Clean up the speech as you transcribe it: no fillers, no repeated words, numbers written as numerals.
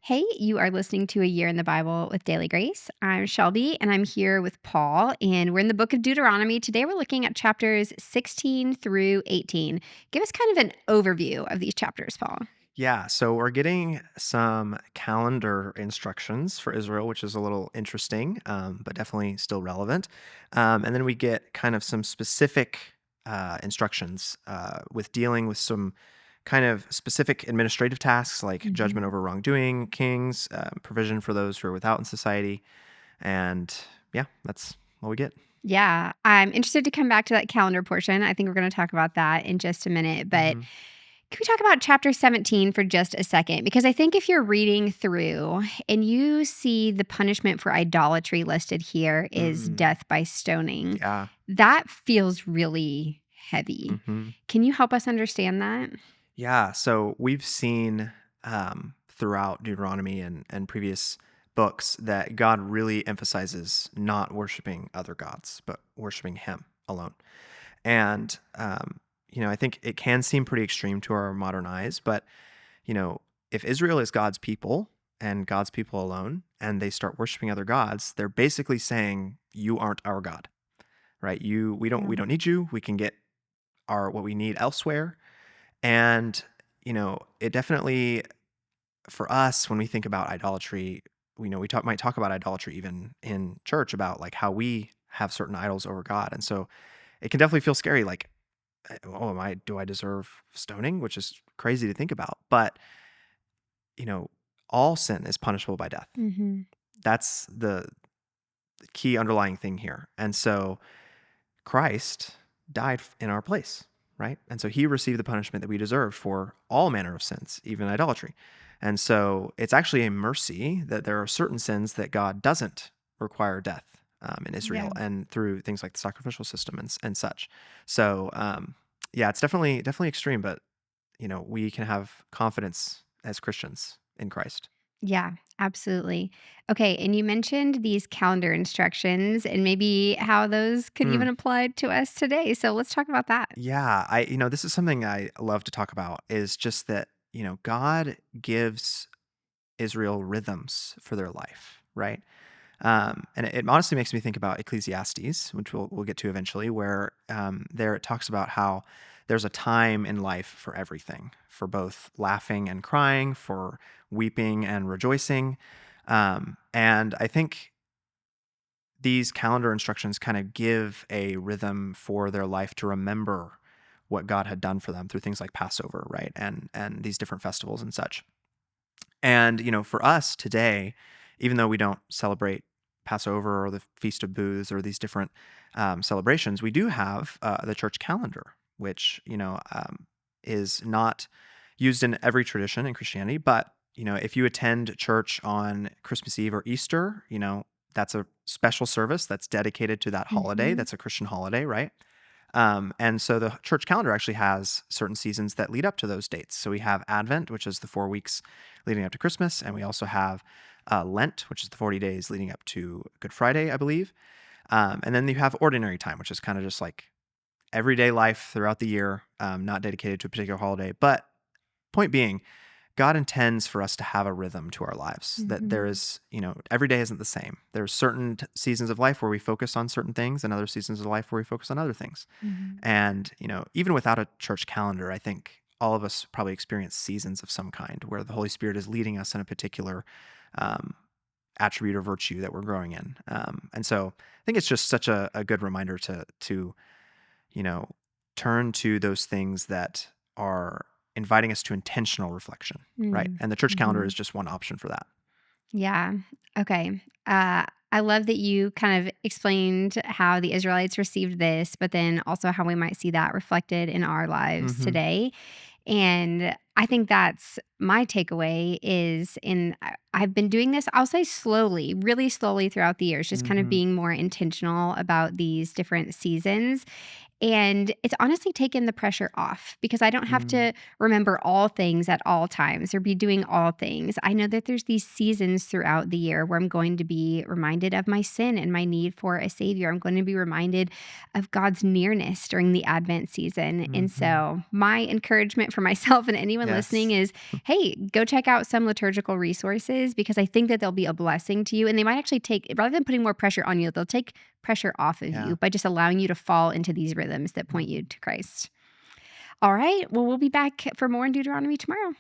Hey, you are listening to A Year in the Bible with Daily Grace. I'm Shelby and I'm here with Paul, and we're in the book of Deuteronomy. Today we're looking at chapters 16 through 18. Give us kind of an overview of these chapters, Paul. Yeah, so we're getting some calendar instructions for Israel, which is a little interesting, but definitely still relevant. And then we get kind of some specific instructions with dealing with some kind of specific administrative tasks like hmm judgment over wrongdoing, kings, provision for those who are without in society. And yeah, that's what we get. Yeah, I'm interested to come back to that calendar portion. I think we're going to talk about that in just a minute. But hmm can we talk about chapter 17 for just a second? Because I think if you're reading through and you see the punishment for idolatry listed here is mm death by stoning, Yeah. that feels really heavy. hmm Can you help us understand that? Yeah, so we've seen throughout Deuteronomy and previous books that God really emphasizes not worshiping other gods, but worshiping Him alone. And, I think it can seem pretty extreme to our modern eyes, but, you know, if Israel is God's people and God's people alone, and they start worshiping other gods, they're basically saying, "You aren't our God," right? We don't need you. We can get our what we need elsewhere. And, it definitely, for us, when we think about idolatry, might talk about idolatry even in church about like how we have certain idols over God. And so it can definitely feel scary. Like, oh, do I deserve stoning? Which is crazy to think about. But, you know, all sin is punishable by death. hmm That's the key underlying thing here. And so Christ died in our place, right? And so he received the punishment that we deserved for all manner of sins, even idolatry. And so it's actually a mercy that there are certain sins that God doesn't require death in Yeah. Israel and through things like the sacrificial system and such. So, yeah, it's definitely extreme, but, we can have confidence as Christians in Christ. Yeah, absolutely. Okay. And you mentioned these calendar instructions and maybe how those could Hmm. even apply to us today. So let's talk about that. Yeah, this is something I love to talk about is just that, God gives Israel rhythms for their life, right? And it honestly makes me think about Ecclesiastes, which we'll get to eventually, where there it talks about how there's a time in life for everything, for both laughing and crying, for weeping and rejoicing. And I think these calendar instructions kind of give a rhythm for their life to remember what God had done for them through things like Passover, right? And these different festivals and such. And, for us today, even though we don't celebrate Passover or the Feast of Booths or these different celebrations, we do have the church calendar, which, is not used in every tradition in Christianity. But, if you attend church on Christmas Eve or Easter, that's a special service that's dedicated to that holiday. hmm That's a Christian holiday, right? And so the church calendar actually has certain seasons that lead up to those dates. So we have Advent, which is the 4 weeks leading up to Christmas, and we also have Lent, which is the 40 days leading up to Good Friday, I believe. And then you have ordinary time, which is kind of just like everyday life throughout the year, not dedicated to a particular holiday. But point being, God intends for us to have a rhythm to our lives, that there hmm is, every day isn't the same. There's certain seasons of life where we focus on certain things and other seasons of life where we focus on other things. hmm And, even without a church calendar, I think all of us probably experience seasons of some kind where the Holy Spirit is leading us in a particular um, attribute or virtue that we're growing in. And so I think it's just such a good reminder to, you know, turn to those things that are inviting us to intentional reflection, right? And the church calendar Mm-hmm. is just one option for that. Yeah. Okay. I love that you kind of explained how the Israelites received this, but then also how we might see that reflected in our lives hmm today. And I think that's my takeaway is I've been doing this, I'll say slowly, really slowly throughout the years, just kind of hmm being more intentional about these different seasons. And it's honestly taken the pressure off because I don't have Mm, to remember all things at all times or be doing all things. I know that there's these seasons throughout the year where I'm going to be reminded of my sin and my need for a savior. I'm going to be reminded of God's nearness during the Advent season. And mhm. so, my encouragement for myself and anyone listening Yes. is hey, go check out some liturgical resources because I think that they'll be a blessing to you. And they might actually take, rather than putting more pressure on you, they'll take pressure off of Yeah. you by just allowing you to fall into these rhythms that Mm. point you to Christ. All right. Well, we'll be back for more in Deuteronomy tomorrow.